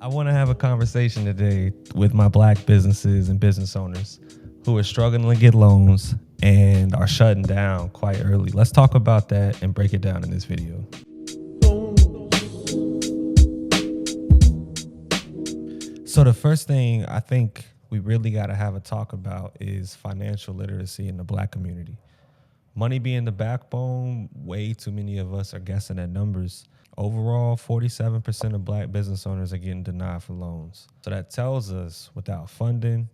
I want to have a conversation today with my black businesses and business owners who are struggling to get loans and are shutting down quite early. Let's talk about that and break it down in this video. So the first thing I think we really got to have a talk about is financial literacy in the black community. Money being the backbone, way too many of us are guessing at numbers. Overall, 47% of black business owners are getting denied for loans. So that tells us without funding,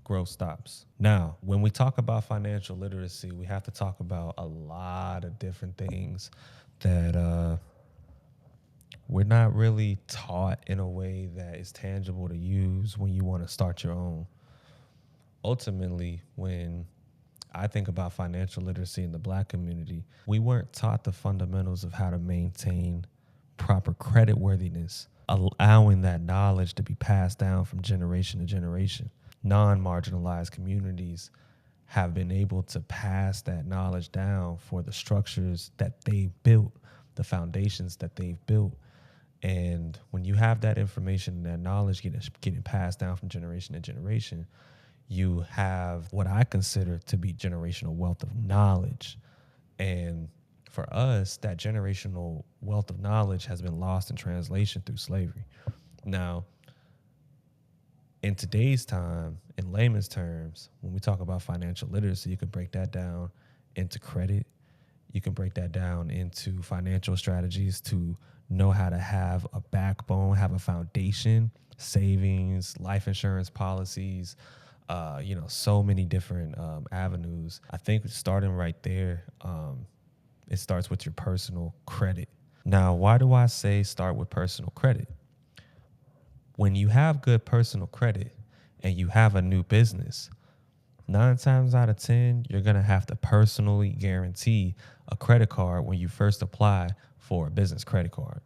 growth stops. Now, when we talk about financial literacy, we have to talk about a lot of different things that we're not really taught in a way that is tangible to use when you want to start your own. Ultimately, when I think about financial literacy in the black community, we weren't taught the fundamentals of how to maintain proper credit worthiness, allowing that knowledge to be passed down from generation to generation. Non-marginalized communities have been able to pass that knowledge down for the structures that they've built, the foundations that they've built. And when you have that information and that knowledge getting passed down from generation to generation, you have what I consider to be generational wealth of knowledge. And for us, that generational wealth of knowledge has been lost in translation through slavery. Now, in today's time, in layman's terms, when we talk about financial literacy, you can break that down into credit. You can break that down into financial strategies to know how to have a backbone, have a foundation, savings, life insurance policies, so many different avenues. I think starting right there, it starts with your personal credit. Now, why do I say start with personal credit? When you have good personal credit and you have a new business, 9 times out of 10, you're going to have to personally guarantee a credit card when you first apply for a business credit card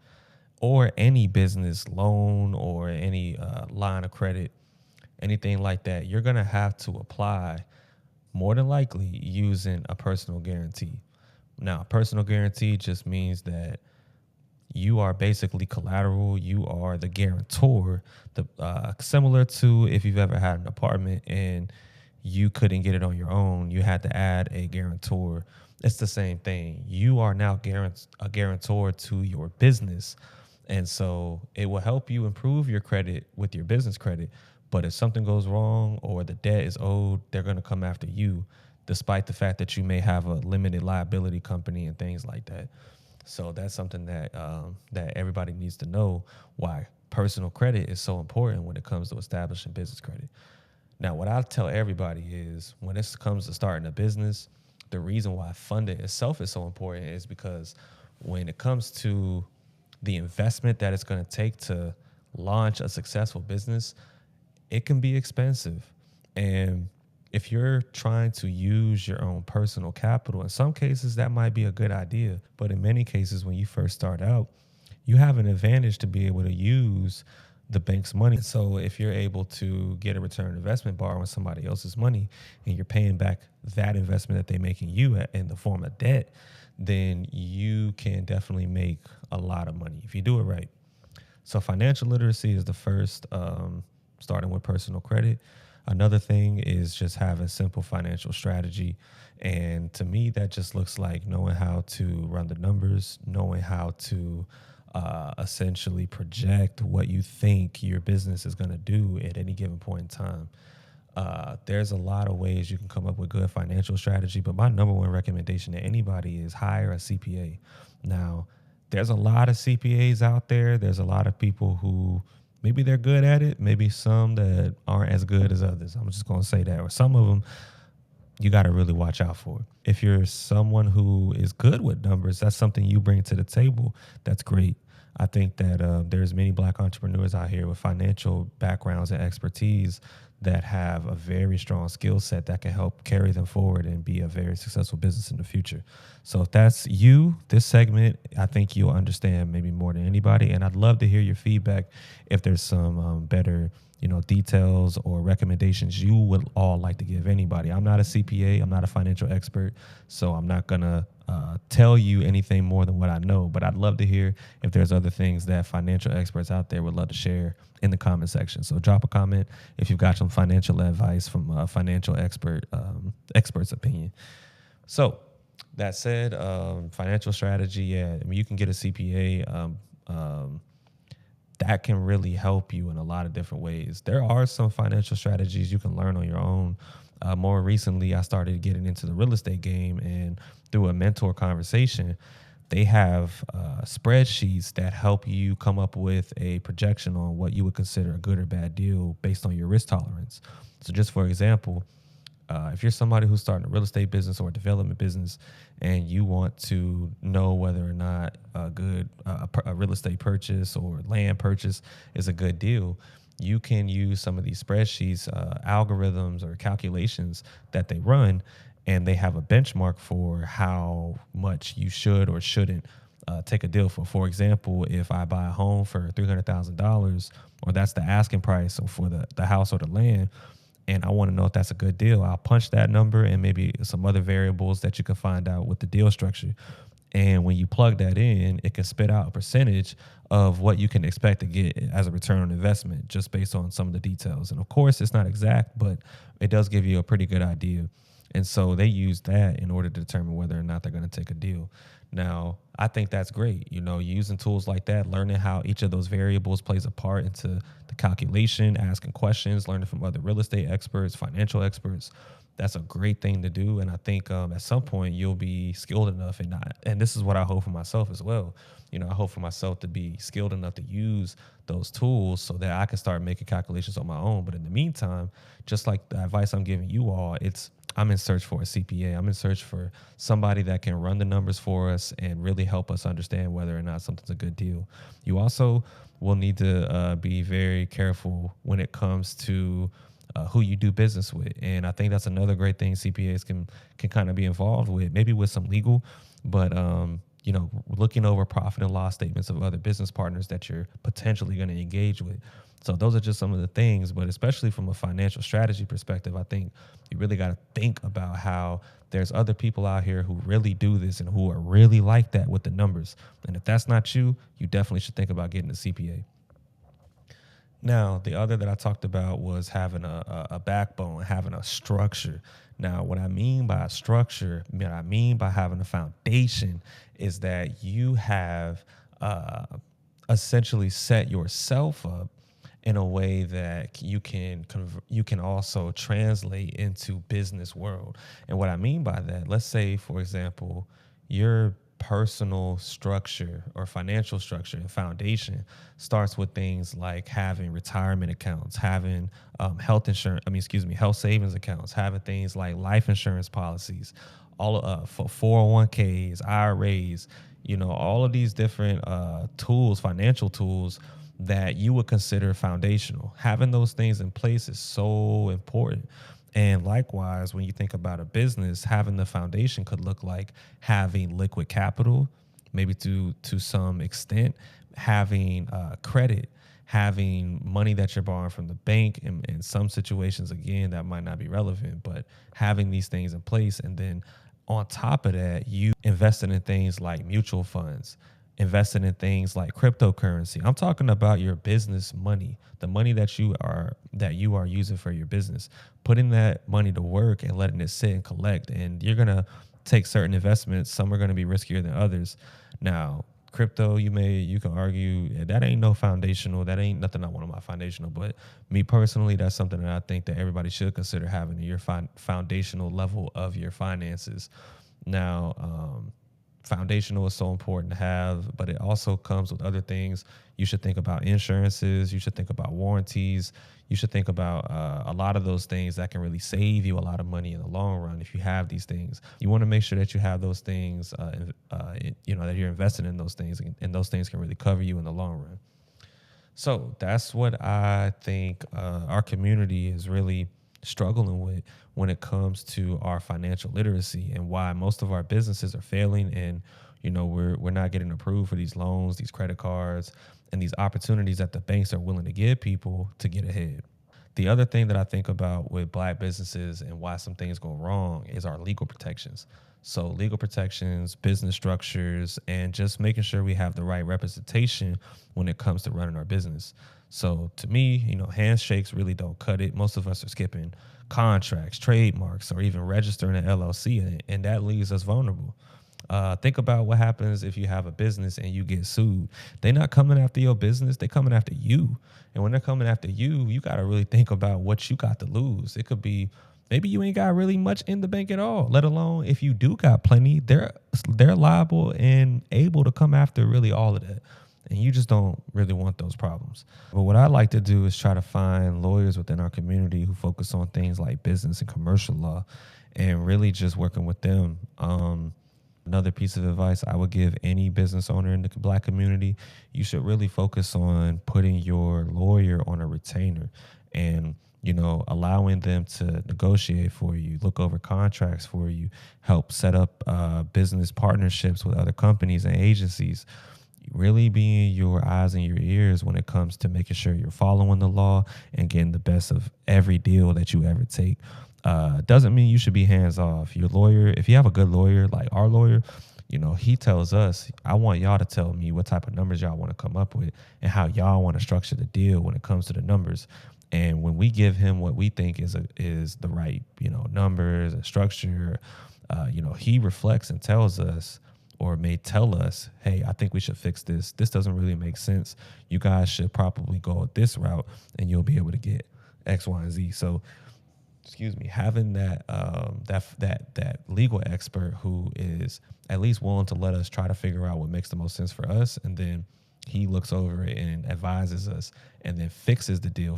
or any business loan or any line of credit, anything like that. You're going to have to apply more than likely using a personal guarantee. Now, a personal guarantee just means that you are basically collateral. You are the guarantor, similar to if you've ever had an apartment and you couldn't get it on your own, you had to add a guarantor. It's the same thing. You are now a guarantor to your business. And so it will help you improve your credit with your business credit. But if something goes wrong or the debt is owed, they're going to come after you, despite the fact that you may have a limited liability company and things like that. So that's something that that everybody needs to know, why personal credit is so important when it comes to establishing business credit. Now, what I tell everybody is when it comes to starting a business, the reason why funding itself is so important is because when it comes to the investment that it's going to take to launch a successful business, it can be expensive. And if you're trying to use your own personal capital, in some cases that might be a good idea. But in many cases, when you first start out, you have an advantage to be able to use the bank's money. So if you're able to get a return on investment borrowing somebody else's money and you're paying back that investment that they're making you in the form of debt, then you can definitely make a lot of money if you do it right. So financial literacy is the first, starting with personal credit. Another thing is just having simple financial strategy. And to me, that just looks like knowing how to run the numbers, knowing how to essentially project what you think your business is going to do at any given point in time. There's a lot of ways you can come up with good financial strategy, but my number one recommendation to anybody is hire a CPA. Now, there's a lot of CPAs out there. There's a lot of people who maybe they're good at it, maybe some that aren't as good as others. I'm just going to say that. Or some of them you got to really watch out for. If you're someone who is good with numbers, that's something you bring to the table. That's great. I think that there's many black entrepreneurs out here with financial backgrounds and expertise that have a very strong skill set that can help carry them forward and be a very successful business in the future. So if that's you, this segment, I think you'll understand maybe more than anybody. And I'd love to hear your feedback if there's some better details or recommendations you would all like to give anybody. I'm not a CPA. I'm not a financial expert. So I'm not going to tell you anything more than what I know, but I'd love to hear if there's other things that financial experts out there would love to share in the comment section. So drop a comment if you've got some financial advice from a financial expert's opinion. So that said, financial strategy, yeah, I mean, you can get a CPA. Um, that can really help you in a lot of different ways. There are some financial strategies you can learn on your own. More recently, I started getting into the real estate game, and through a mentor conversation, they have spreadsheets that help you come up with a projection on what you would consider a good or bad deal based on your risk tolerance. So, just for example, if you're somebody who's starting a real estate business or a development business and you want to know whether or not a real estate purchase or land purchase is a good deal, you can use some of these spreadsheets, algorithms or calculations that they run, and they have a benchmark for how much you should or shouldn't take a deal for. For example, if I buy a home for $300,000, or that's the asking price for the house or the land, and I want to know if that's a good deal, I'll punch that number and maybe some other variables that you can find out with the deal structure. And when you plug that in, it can spit out a percentage of what you can expect to get as a return on investment just based on some of the details. And of course, it's not exact, but it does give you a pretty good idea. And so they use that in order to determine whether or not they're going to take a deal. Now, I think that's great. Using tools like that, learning how each of those variables plays a part into the calculation, asking questions, learning from other real estate experts, financial experts. That's a great thing to do. And I think at some point you'll be skilled enough, and this is what I hope for myself as well. I hope for myself to be skilled enough to use those tools so that I can start making calculations on my own. But in the meantime, just like the advice I'm giving you all, I'm in search for a CPA. I'm in search for somebody that can run the numbers for us and really help us understand whether or not something's a good deal. You also will need to be very careful when it comes to who you do business with. And I think that's another great thing CPAs can kind of be involved with, maybe with some legal, but looking over profit and loss statements of other business partners that you're potentially going to engage with. So those are just some of the things, but especially from a financial strategy perspective, I think you really got to think about how there's other people out here who really do this and who are really like that with the numbers. And if that's not you, you definitely should think about getting a CPA. Now, the other that I talked about was having a backbone, having a structure. Now, what I mean by a structure, what I mean by having a foundation is that you have uh, essentially set yourself up in a way that you can also translate into business world. And what I mean by that, let's say, for example, your personal structure or financial structure and foundation starts with things like having retirement accounts, having health insurance, health savings accounts, having things like life insurance policies, all for 401ks, IRAs, all of these different tools, financial tools that you would consider foundational. Having those things in place is so important. And likewise, when you think about a business, having the foundation could look like having liquid capital, maybe to some extent, having credit, having money that you're borrowing from the bank. In some situations, again, that might not be relevant, but having these things in place. And then on top of that, you invested in things like mutual funds, invested in things like cryptocurrency. I'm talking about your business money, the money that you are using for your business, putting that money to work and letting it sit and collect. And you're gonna take certain investments. Some are gonna be riskier than others. Now, crypto, you can argue that ain't no foundational. That ain't nothing I want on my foundational. But me personally, that's something that I think that everybody should consider having in your foundational level of your finances. Now, foundational is so important to have, but it also comes with other things. You should think about insurances. You should think about warranties. You should think about a lot of those things that can really save you a lot of money in the long run if you have these things. You want to make sure that you have those things, that you're invested in those things, and those things can really cover you in the long run. So that's what I think our community is really struggling with when it comes to our financial literacy, and why most of our businesses are failing. And we're not getting approved for these loans, these credit cards, and these opportunities that the banks are willing to give people to get ahead. The other thing that I think about with black businesses and why some things go wrong is our legal protections. So, legal protections, business structures, and just making sure we have the right representation when it comes to running our business. So, to me, handshakes really don't cut it. Most of us are skipping contracts, trademarks, or even registering an LLC, and that leaves us vulnerable. Think about what happens if you have a business and you get sued. They're not coming after your business; they're coming after you. And when they're coming after you, you got to really think about what you got to lose. It could be maybe you ain't got really much in the bank at all. Let alone if you do got plenty, they're liable and able to come after really all of that. And you just don't really want those problems. But what I like to do is try to find lawyers within our community who focus on things like business and commercial law, and really just working with them. Another piece of advice I would give any business owner in the black community: you should really focus on putting your lawyer on a retainer and allowing them to negotiate for you, look over contracts for you, help set up business partnerships with other companies and agencies. Really being your eyes and your ears when it comes to making sure you're following the law and getting the best of every deal that you ever take. Doesn't mean you should be hands off. Your lawyer, if you have a good lawyer like our lawyer, he tells us, I want y'all to tell me what type of numbers y'all want to come up with and how y'all want to structure the deal when it comes to the numbers. And when we give him what we think is the right, numbers and structure, he reflects and tells us, or may tell us, hey, I think we should fix this. This doesn't really make sense. You guys should probably go this route and you'll be able to get X, Y, and Z. So, excuse me, having that legal expert who is at least willing to let us try to figure out what makes the most sense for us, and then he looks over it and advises us, and then fixes the deal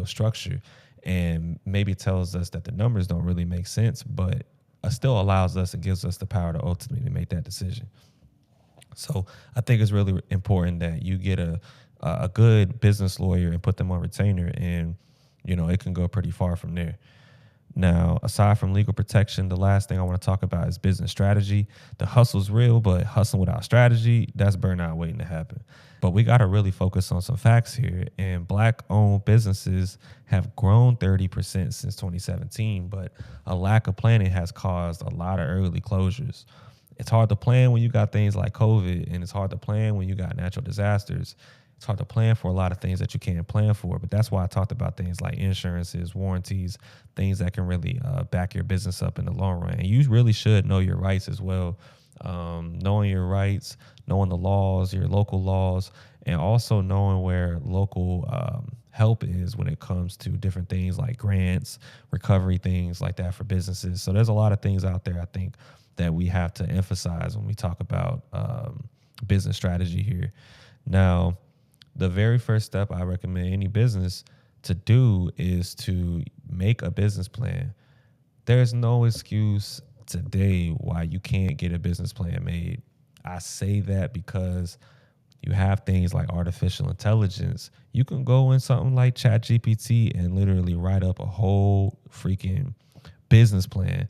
structure, and maybe tells us that the numbers don't really make sense, but still allows us and gives us the power to ultimately make that decision. So I think it's really important that you get a good business lawyer and put them on retainer, and it can go pretty far from there. Now, aside from legal protection, the last thing I want to talk about is business strategy. The hustle's real, but hustling without strategy, that's burnout waiting to happen. But we got to really focus on some facts here. And black-owned businesses have grown 30% since 2017, but a lack of planning has caused a lot of early closures. It's hard to plan when you got things like COVID, and it's hard to plan when you got natural disasters. It's hard to plan for a lot of things that you can't plan for, but that's why I talked about things like insurances, warranties, things that can really back your business up in the long run. And you really should know your rights as well. Knowing your rights, knowing the laws, your local laws, and also knowing where local help is when it comes to different things like grants, recovery, things like that for businesses. So there's a lot of things out there, I think, that we have to emphasize when we talk about business strategy here. Now, the very first step I recommend any business to do is to make a business plan. There's no excuse today why you can't get a business plan made. I say that because you have things like artificial intelligence. You can go in something like ChatGPT and literally write up a whole freaking business plan.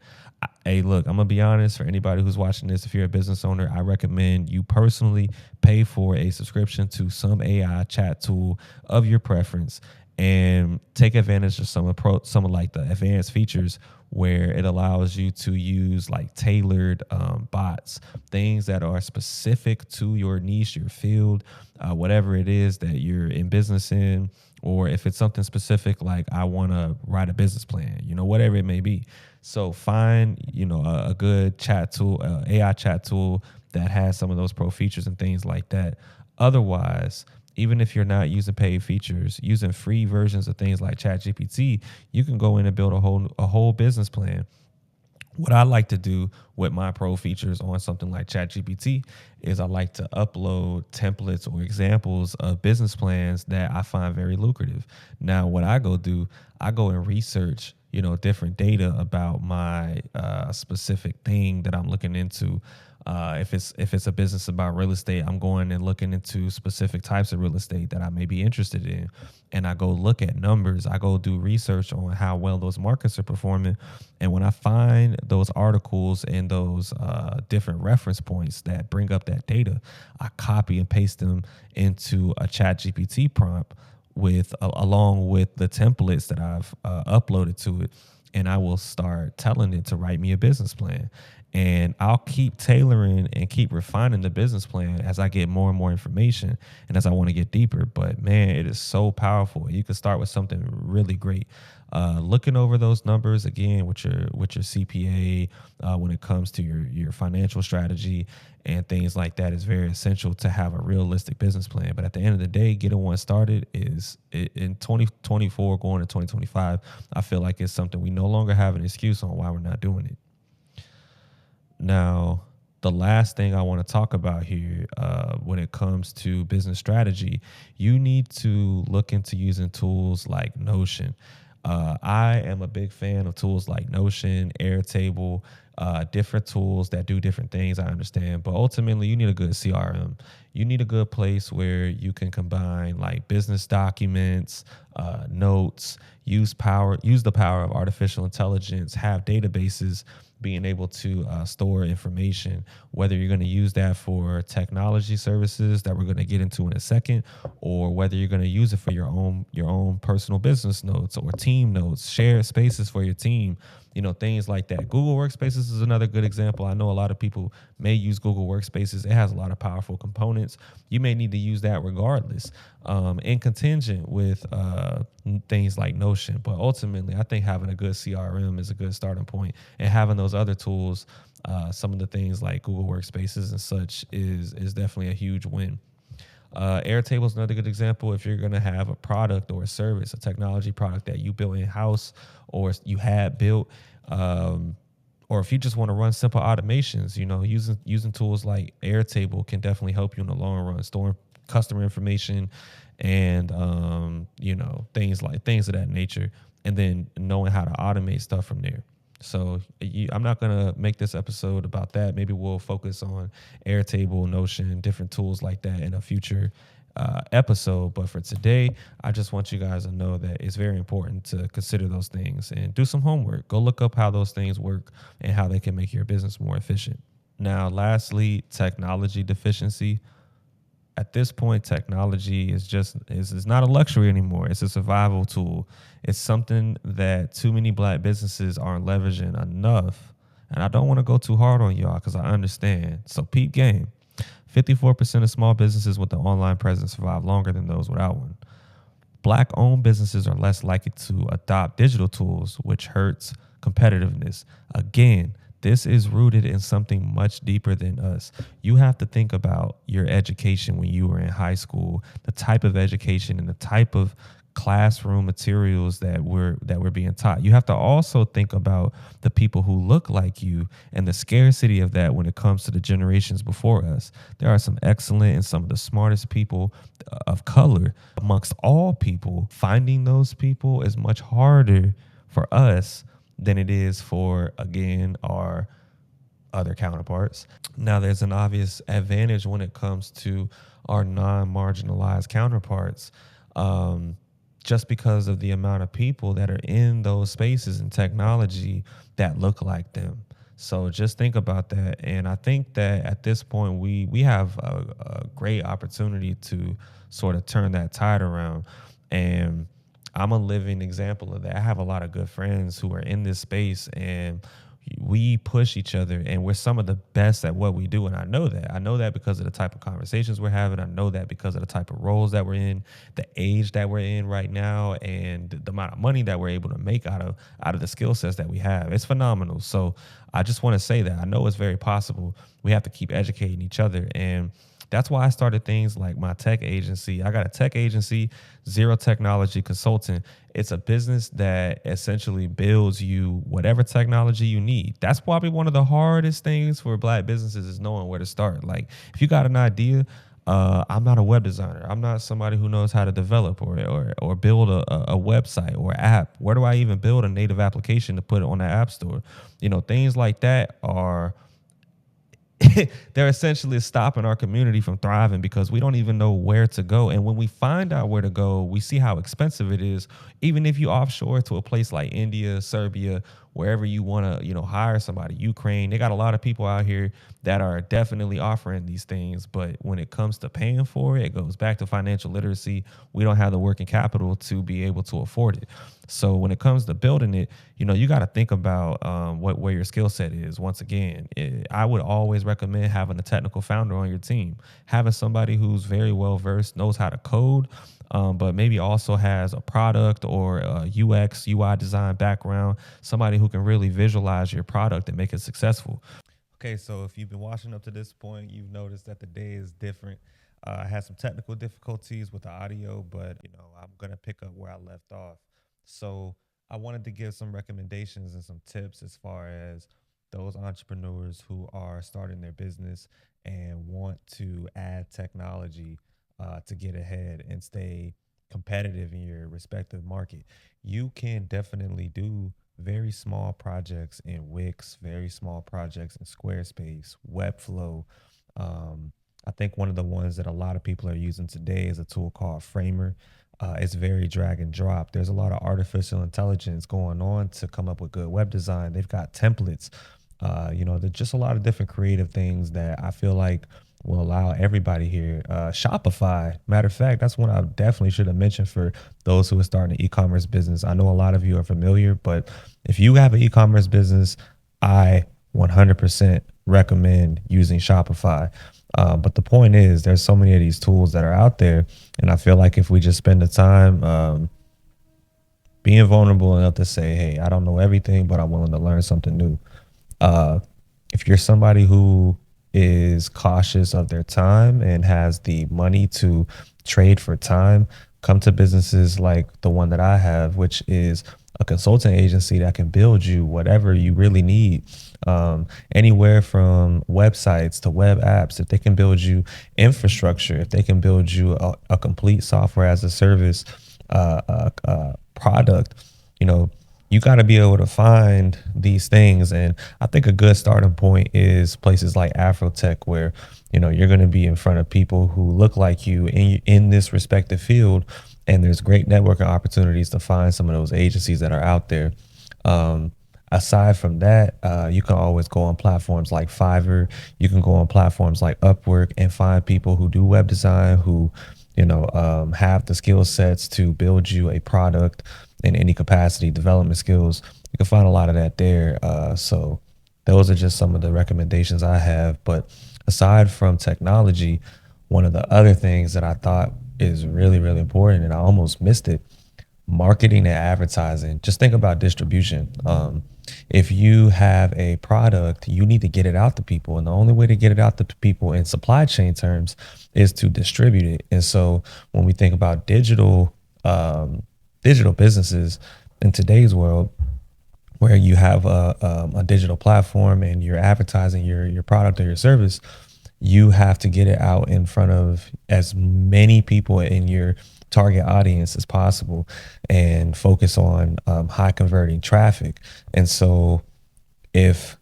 Hey, look, I'm going to be honest, for anybody who's watching this, if you're a business owner, I recommend you personally pay for a subscription to some AI chat tool of your preference and take advantage of some of like the advanced features where it allows you to use like tailored bots, things that are specific to your niche, your field, whatever it is that you're in business in, or if it's something specific like I want to write a business plan, whatever it may be. So find, a good chat tool, AI chat tool that has some of those pro features and things like that. Otherwise, even if you're not using paid features, using free versions of things like ChatGPT, you can go in and build a whole business plan. What I like to do with my pro features on something like ChatGPT is I like to upload templates or examples of business plans that I find very lucrative. Now, what I go do, I go and research, different data about my specific thing that I'm looking into. If it's a business about real estate, I'm going and looking into specific types of real estate that I may be interested in. And I go look at numbers. I go do research on how well those markets are performing. And when I find those articles and those different reference points that bring up that data, I copy and paste them into a chat GPT prompt along with the templates that I've uploaded to it, and I will start telling it to write me a business plan. And I'll keep tailoring and keep refining the business plan as I get more and more information and as I want to get deeper. But man, it is so powerful. You can start with something really great. Looking over those numbers again with your CPA when it comes to your financial strategy and things like that is very essential to have a realistic business plan. But at the end of the day, getting one started is in 2024 going to 2025. I feel like it's something we no longer have an excuse on why we're not doing it. Now, the last thing I want to talk about here, when it comes to business strategy, you need to look into using tools like Notion. I am a big fan of tools like Notion, Airtable, different tools that do different things. I understand, but ultimately, you need a good CRM. You need a good place where you can combine like business documents, notes, use the power of artificial intelligence, have databases being able to store information, whether you're going to use that for technology services that we're going to get into in a second, or whether you're going to use it for your own personal business notes or team notes, share spaces for your team, things like that. Google Workspaces is another good example. I know a lot of people may use Google Workspaces. It has a lot of powerful components. You may need to use that regardless, in contingent with things like Notion. But ultimately, I think having a good CRM is a good starting point, and having those other tools, some of the things like Google Workspaces and such, is definitely a huge win. Airtable is another good example. If you're going to have a product or a service, a technology product that you built in house or you had built, or if you just want to run simple automations, using tools like Airtable can definitely help you in the long run, storing customer information and things of that nature, and then knowing how to automate stuff from there. So I'm not gonna make this episode about that. Maybe we'll focus on Airtable, Notion, different tools like that in a future episode. But for today, I just want you guys to know that it's very important to consider those things and do some homework. Go look up how those things work and how they can make your business more efficient. Now, lastly, technology deficiency. At this point, technology is not a luxury anymore. It's a survival tool. It's something that too many black businesses aren't leveraging enough. And I don't want to go too hard on y'all because I understand. So peep game. 54% of small businesses with an online presence survive longer than those without one. Black-owned businesses are less likely to adopt digital tools, which hurts competitiveness. Again, this is rooted in something much deeper than us. You have to think about your education when you were in high school, the type of education and the type of classroom materials that were being taught. You have to also think about the people who look like you and the scarcity of that when it comes to the generations before us. There are some excellent and some of the smartest people of color amongst all people. Finding those people is much harder for us than it is for, again, our other counterparts. Now, there's an obvious advantage when it comes to our non-marginalized counterparts, just because of the amount of people that are in those spaces and technology that look like them. So just think about that. And I think that at this point, we have a great opportunity to sort of turn that tide around. And I'm a living example of that. I have a lot of good friends who are in this space, and we push each other, and we're some of the best at what we do. And I know that. I know that because of the type of conversations we're having. I know that because of the type of roles that we're in, the age that we're in right now, and the amount of money that we're able to make out of the skill sets that we have. It's phenomenal. So I just want to say that I know it's very possible. We have to keep educating each other. And that's why I started things like my tech agency. I got a tech agency, Zero Technology Consultant. It's a business that essentially builds you whatever technology you need. That's probably one of the hardest things for black businesses is knowing where to start. Like if you got an idea, I'm not a web designer. I'm not somebody who knows how to develop or build a website or app. Where do I even build a native application to put it on the app store? Things like that are they're essentially stopping our community from thriving because we don't even know where to go. And when we find out where to go, we see how expensive it is. Even if you offshore to a place like India, Serbia, wherever you want to, hire somebody, Ukraine, they got a lot of people out here that are definitely offering these things. But when it comes to paying for it, it goes back to financial literacy. We don't have the working capital to be able to afford it. So when it comes to building it, you got to think about what where your skill set is. Once again, I would always recommend having a technical founder on your team, having somebody who's very well versed, knows how to code, but maybe also has a product or a UX, UI design background, somebody who can really visualize your product and make it successful. Okay, so if you've been watching up to this point, you've noticed that the day is different. I had some technical difficulties with the audio, but I'm gonna pick up where I left off. So I wanted to give some recommendations and some tips as far as those entrepreneurs who are starting their business and want to add technology to get ahead and stay competitive in your respective market. You can definitely do very small projects in Wix, very small projects in Squarespace, Webflow. I think one of the ones that a lot of people are using today is a tool called Framer. It's very drag and drop. There's a lot of artificial intelligence going on to come up with good web design. They've got templates. There's just a lot of different creative things that I feel like will allow everybody here. Shopify, matter of fact, that's one I definitely should have mentioned for those who are starting an e-commerce business. I know a lot of you are familiar, but if you have an e-commerce business, I 100% recommend using Shopify. But the point is, there's so many of these tools that are out there, and I feel like if we just spend the time being vulnerable enough to say, "Hey, I don't know everything, but I'm willing to learn something new." Uh, if you're somebody who is cautious of their time and has the money to trade for time, come to businesses like the one that I have, which is a consulting agency that can build you whatever you really need. Anywhere from websites to web apps, if they can build you infrastructure, if they can build you a complete software as a service product, you know, you got to be able to find these things. And I think a good starting point is places like Afrotech, where, you're going to be in front of people who look like you in this respective field. And there's great networking opportunities to find some of those agencies that are out there. Um, Aside from that, you can always go on platforms like Fiverr. You can go on platforms like Upwork and find people who do web design, who, have the skill sets to build you a product in any capacity, development skills. You can find a lot of that there. So those are just some of the recommendations I have. But aside from technology, one of the other things that I thought is really, really important, and I almost missed it, marketing and advertising. Just think about distribution. If you have a product, you need to get it out to people, and the only way to get it out to people in supply chain terms is to distribute it. And so when we think about digital businesses in today's world, where you have a digital platform and you're advertising your product or your service, you have to get it out in front of as many people in your target audience as possible and focus on high converting traffic. And so if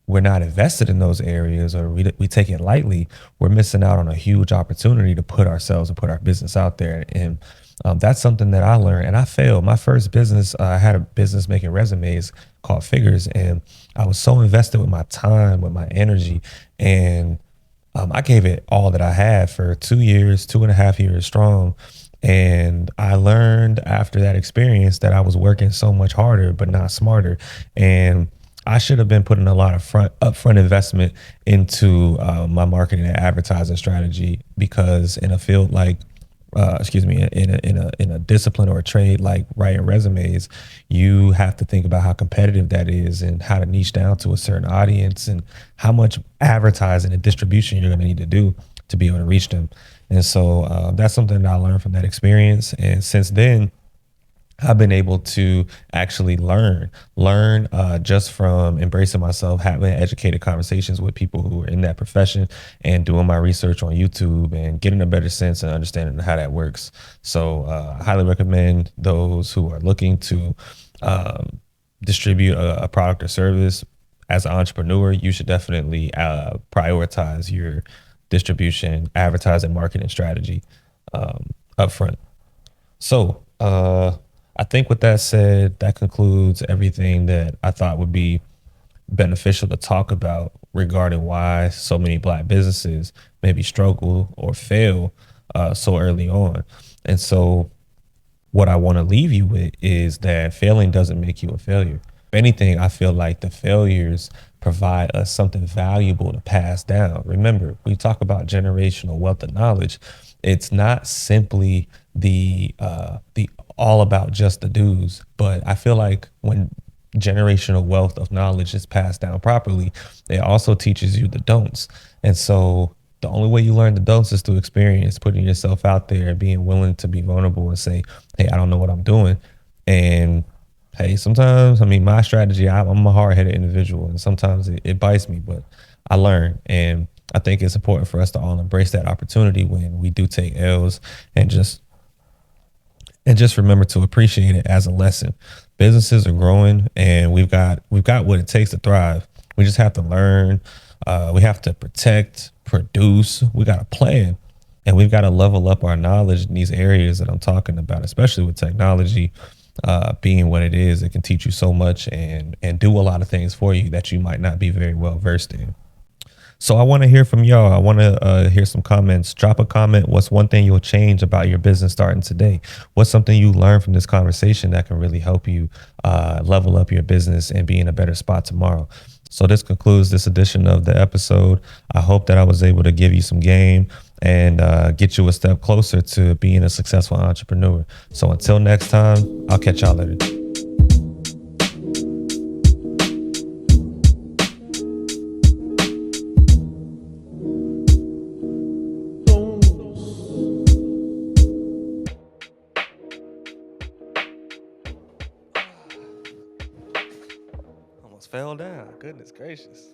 we're not invested in those areas, or we take it lightly, we're missing out on a huge opportunity to put ourselves and put our business out there. And that's something that I learned, and I failed. My first business, I had a business making resumes called Figures, and I was so invested with my time, with my energy, and I gave it all that I had for 2 years, 2.5 years strong. And I learned after that experience that I was working so much harder, but not smarter. And I should have been putting a lot of upfront investment into my marketing and advertising strategy, because in a field like excuse me, in a discipline or a trade like writing resumes, you have to think about how competitive that is and how to niche down to a certain audience and how much advertising and distribution you're going to need to do to be able to reach them. And so that's something that I learned from that experience. And since then, I've been able to actually learn just from embracing myself, having educated conversations with people who are in that profession, and doing my research on YouTube and getting a better sense and understanding how that works. So I highly recommend those who are looking to distribute a product or service. As an entrepreneur, you should definitely prioritize your distribution, advertising, marketing strategy upfront. So, I think with that said, that concludes everything that I thought would be beneficial to talk about regarding why so many black businesses maybe struggle or fail so early on. And so what I want to leave you with is that failing doesn't make you a failure. If anything, I feel like the failures provide us something valuable to pass down. Remember, we talk about generational wealth of knowledge. It's not simply the all about just the do's, but I feel like when generational wealth of knowledge is passed down properly, it also teaches you the don'ts. And so the only way you learn the don'ts is through experience, putting yourself out there, being willing to be vulnerable and say, hey, I don't know what I'm doing. And hey, sometimes, I mean, my strategy, I'm a hard headed individual and sometimes it bites me, but I learn. And I think it's important for us to all embrace that opportunity when we do take L's and just remember to appreciate it as a lesson. Businesses are growing and we've got what it takes to thrive. We just have to learn. We have to protect, produce. We got a plan, and we've got to level up our knowledge in these areas that I'm talking about, especially with technology being what it is. It can teach you so much and do a lot of things for you that you might not be very well versed in. So I want to hear from y'all. I want to hear some comments. Drop a comment. What's one thing you'll change about your business starting today? What's something you learned from this conversation that can really help you level up your business and be in a better spot tomorrow? So this concludes this edition of the episode. I hope that I was able to give you some game and get you a step closer to being a successful entrepreneur. So until next time, I'll catch y'all later. Almost fell down. Goodness gracious.